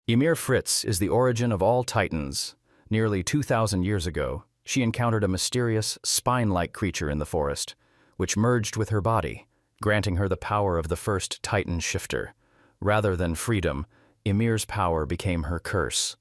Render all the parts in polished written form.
Ymir Fritz is the origin of all Titans. Nearly 2,000 years ago, she encountered a mysterious, spine-like creature in the forest, which merged with her body, granting her the power of the first Titan shifter. Rather than freedom, Ymir's power became her curse.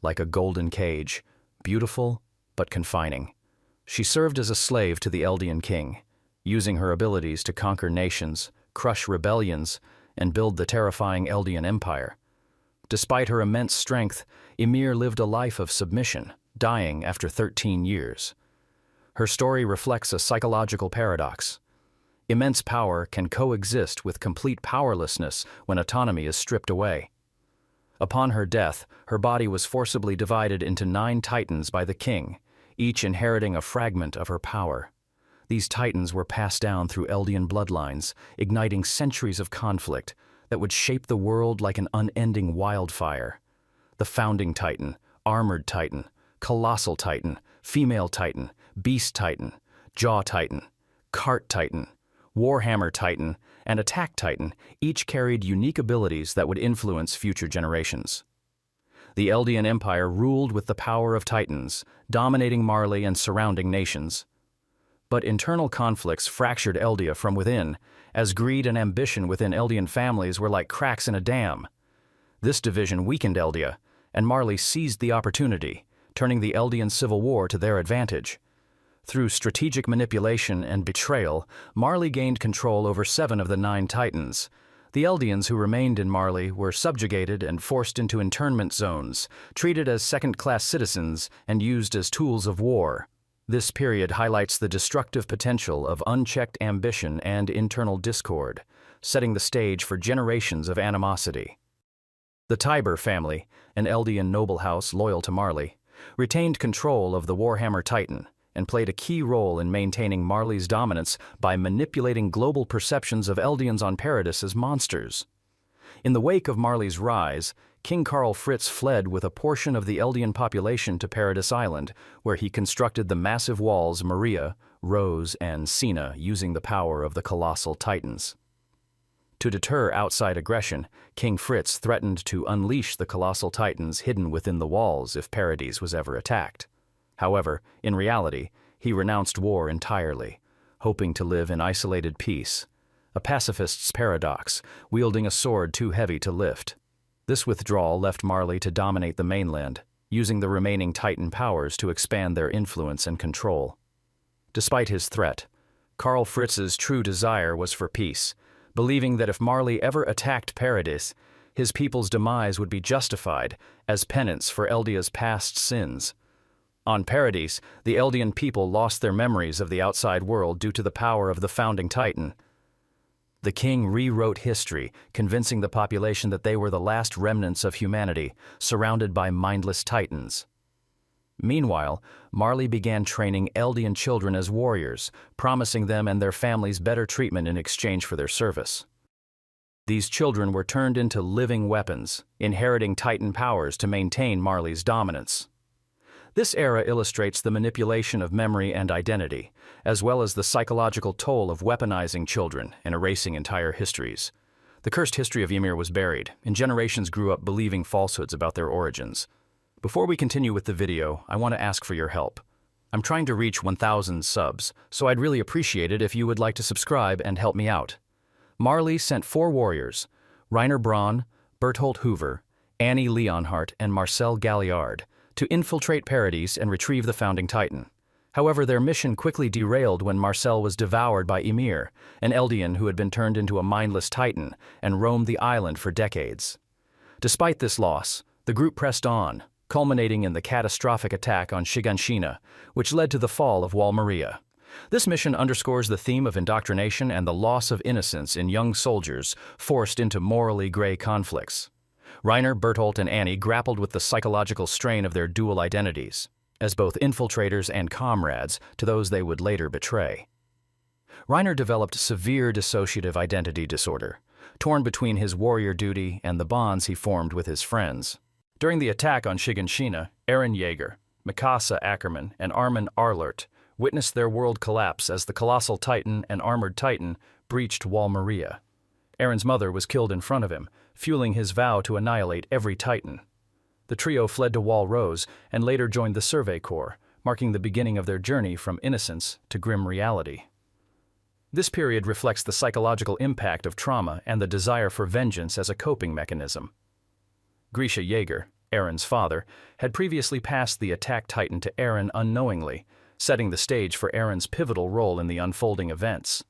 Like a golden cage, beautiful but confining. She served as a slave to the Eldian king, using her abilities to conquer nations, crush rebellions, and build the terrifying Eldian Empire. Despite her immense strength, Ymir lived a life of submission, dying after 13 years. Her story reflects a psychological paradox. Immense power can coexist with complete powerlessness when autonomy is stripped away. Upon her death, her body was forcibly divided into 9 Titans by the king, each inheriting a fragment of her power. These Titans were passed down through Eldian bloodlines, igniting centuries of conflict that would shape the world like an unending wildfire. The Founding Titan, Armored Titan, Colossal Titan, Female Titan, Beast Titan, Jaw Titan, Cart Titan, Warhammer Titan, and Attack Titan each carried unique abilities that would influence future generations. The Eldian Empire ruled with the power of Titans, dominating Marley and surrounding nations. But internal conflicts fractured Eldia from within, as greed and ambition within Eldian families were like cracks in a dam. This division weakened Eldia, and Marley seized the opportunity, turning the Eldian civil war to their advantage. Through strategic manipulation and betrayal, Marley gained control over 7 of the 9 Titans. The Eldians who remained in Marley were subjugated and forced into internment zones, treated as second-class citizens and used as tools of war. This period highlights the destructive potential of unchecked ambition and internal discord, setting the stage for generations of animosity. The Tiber family, an Eldian noble house loyal to Marley, retained control of the Warhammer Titan and played a key role in maintaining Marley's dominance by manipulating global perceptions of Eldians on Paradis as monsters. In the wake of Marley's rise, King Karl Fritz fled with a portion of the Eldian population to Paradis Island, where he constructed the massive walls Maria, Rose, and Sina using the power of the colossal Titans. To deter outside aggression, King Fritz threatened to unleash the colossal Titans hidden within the walls if Paradis was ever attacked. However, in reality, he renounced war entirely, hoping to live in isolated peace, a pacifist's paradox, wielding a sword too heavy to lift. This withdrawal left Marley to dominate the mainland, using the remaining Titan powers to expand their influence and control. Despite his threat, Karl Fritz's true desire was for peace, believing that if Marley ever attacked Paradis, his people's demise would be justified as penance for Eldia's past sins. On Paradis, the Eldian people lost their memories of the outside world due to the power of the Founding Titan. The king rewrote history, convincing the population that they were the last remnants of humanity, surrounded by mindless Titans. Meanwhile, Marley began training Eldian children as warriors, promising them and their families better treatment in exchange for their service. These children were turned into living weapons, inheriting Titan powers to maintain Marley's dominance. This era illustrates the manipulation of memory and identity, as well as the psychological toll of weaponizing children and erasing entire histories. The cursed history of Ymir was buried, and generations grew up believing falsehoods about their origins. Before we continue with the video, I want to ask for your help. I'm trying to reach 1,000 subs, so I'd really appreciate it if you would like to subscribe and help me out. Marley sent 4 warriors, Reiner Braun, Berthold Hoover, Annie Leonhardt, and Marcel Galliard, to infiltrate Paradis and retrieve the Founding Titan. However, their mission quickly derailed when Marcel was devoured by Ymir, an Eldian who had been turned into a mindless Titan and roamed the island for decades. Despite this loss, the group pressed on, culminating in the catastrophic attack on Shiganshina, which led to the fall of Wall Maria. This mission underscores the theme of indoctrination and the loss of innocence in young soldiers forced into morally gray conflicts. Reiner, Berthold, and Annie grappled with the psychological strain of their dual identities, as both infiltrators and comrades to those they would later betray. Reiner developed severe dissociative identity disorder, torn between his warrior duty and the bonds he formed with his friends. During the attack on Shiganshina, Eren Yeager, Mikasa Ackerman, and Armin Arlert witnessed their world collapse as the Colossal Titan and Armored Titan breached Wall Maria. Eren's mother was killed in front of him, fueling his vow to annihilate every Titan. The trio fled to Wall Rose and later joined the Survey Corps, marking the beginning of their journey from innocence to grim reality. This period reflects the psychological impact of trauma and the desire for vengeance as a coping mechanism. Grisha Jaeger, Eren's father, had previously passed the attack Titan to Eren unknowingly, setting the stage for Eren's pivotal role in the unfolding events.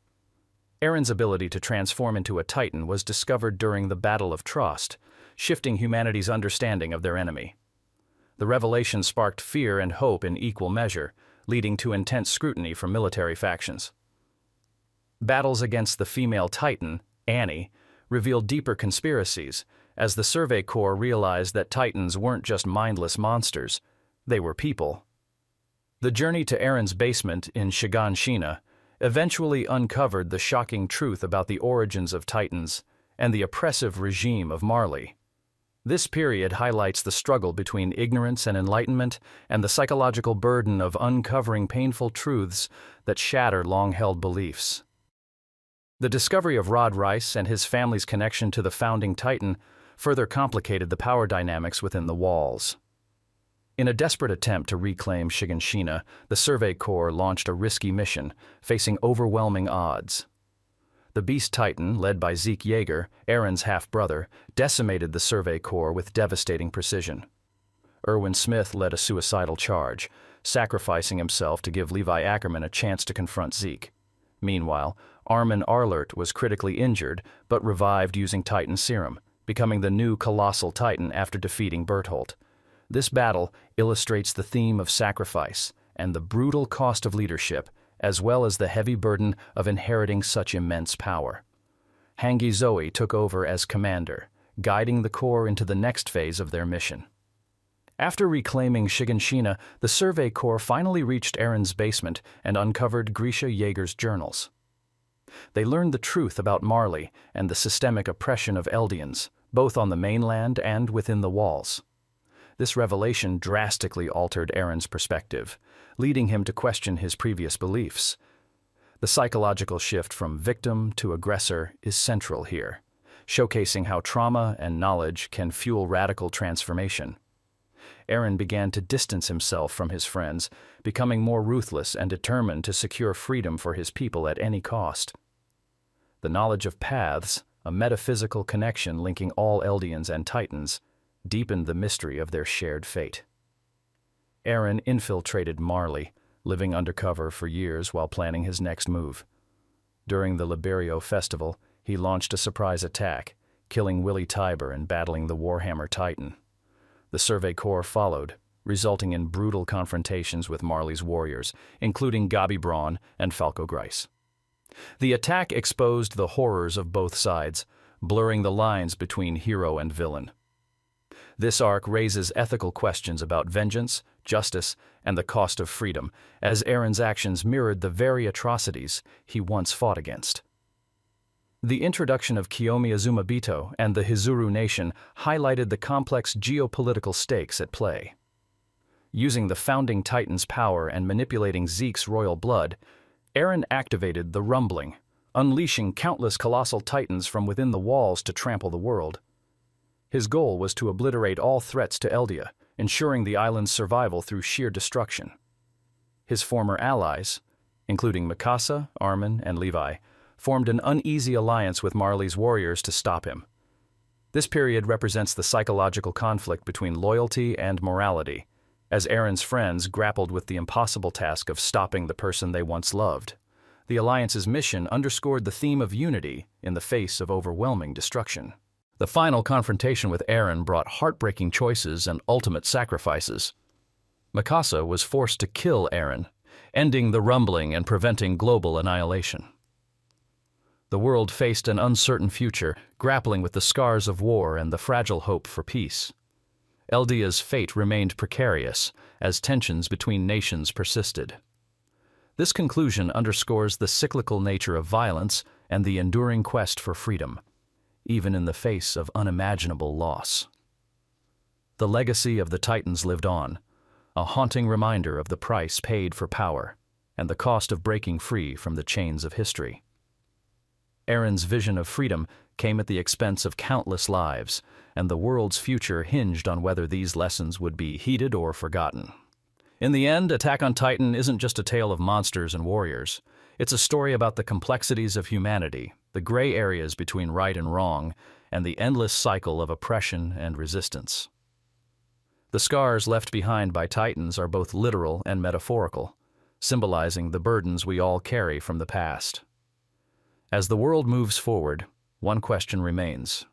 Eren's ability to transform into a Titan was discovered during the Battle of Trust, shifting humanity's understanding of their enemy. The revelation sparked fear and hope in equal measure, leading to intense scrutiny from military factions. Battles against the female Titan, Annie, revealed deeper conspiracies, as the Survey Corps realized that Titans weren't just mindless monsters, they were people. The journey to Eren's basement in Shiganshina eventually uncovered the shocking truth about the origins of Titans and the oppressive regime of Marley. This period highlights the struggle between ignorance and enlightenment and the psychological burden of uncovering painful truths that shatter long-held beliefs. The discovery of Rod Reiss and his family's connection to the founding Titan further complicated the power dynamics within the walls. In a desperate attempt to reclaim Shiganshina, the Survey Corps launched a risky mission, facing overwhelming odds. The Beast Titan, led by Zeke Jaeger, Eren's half-brother, decimated the Survey Corps with devastating precision. Erwin Smith led a suicidal charge, sacrificing himself to give Levi Ackerman a chance to confront Zeke. Meanwhile, Armin Arlert was critically injured, but revived using Titan serum, becoming the new colossal Titan after defeating Bertholdt. This battle illustrates the theme of sacrifice and the brutal cost of leadership, as well as the heavy burden of inheriting such immense power. Hangi Zoe took over as commander, guiding the Corps into the next phase of their mission. After reclaiming Shiganshina, the Survey Corps finally reached Eren's basement and uncovered Grisha Jaeger's journals. They learned the truth about Marley and the systemic oppression of Eldians, both on the mainland and within the walls. This revelation drastically altered Eren's perspective, leading him to question his previous beliefs. The psychological shift from victim to aggressor is central here, showcasing how trauma and knowledge can fuel radical transformation. Eren began to distance himself from his friends, becoming more ruthless and determined to secure freedom for his people at any cost. The knowledge of paths, a metaphysical connection linking all Eldians and Titans, deepened the mystery of their shared fate. Eren infiltrated Marley, living undercover for years while planning his next move. During the Liberio Festival, he launched a surprise attack, killing Willie Tiber and battling the Warhammer Titan. The Survey Corps followed, resulting in brutal confrontations with Marley's warriors, including Gabi Braun and Falco Grice. The attack exposed the horrors of both sides, blurring the lines between hero and villain. This arc raises ethical questions about vengeance, justice, and the cost of freedom, as Eren's actions mirrored the very atrocities he once fought against. The introduction of Kiyomi Azumabito and the Hizuru Nation highlighted the complex geopolitical stakes at play. Using the founding Titan's power and manipulating Zeke's royal blood, Eren activated the Rumbling, unleashing countless colossal Titans from within the walls to trample the world. His goal was to obliterate all threats to Eldia, ensuring the island's survival through sheer destruction. His former allies, including Mikasa, Armin, and Levi, formed an uneasy alliance with Marley's warriors to stop him. This period represents the psychological conflict between loyalty and morality, as Eren's friends grappled with the impossible task of stopping the person they once loved. The Alliance's mission underscored the theme of unity in the face of overwhelming destruction. The final confrontation with Eren brought heartbreaking choices and ultimate sacrifices. Mikasa was forced to kill Eren, ending the Rumbling and preventing global annihilation. The world faced an uncertain future, grappling with the scars of war and the fragile hope for peace. Eldia's fate remained precarious as tensions between nations persisted. This conclusion underscores the cyclical nature of violence and the enduring quest for freedom, even in the face of unimaginable loss. The legacy of the Titans lived on, a haunting reminder of the price paid for power and the cost of breaking free from the chains of history. Eren's vision of freedom came at the expense of countless lives, and the world's future hinged on whether these lessons would be heeded or forgotten. In the end, Attack on Titan isn't just a tale of monsters and warriors. It's a story about the complexities of humanity, the gray areas between right and wrong, and the endless cycle of oppression and resistance. The scars left behind by Titans are both literal and metaphorical, symbolizing the burdens we all carry from the past. As the world moves forward, one question remains.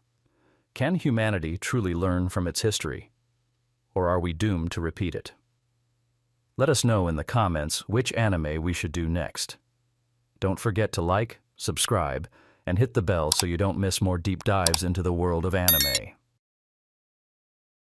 Can humanity truly learn from its history? Or are we doomed to repeat it? Let us know in the comments which anime we should do next. Don't forget to like, subscribe, and hit the bell so you don't miss more deep dives into the world of anime.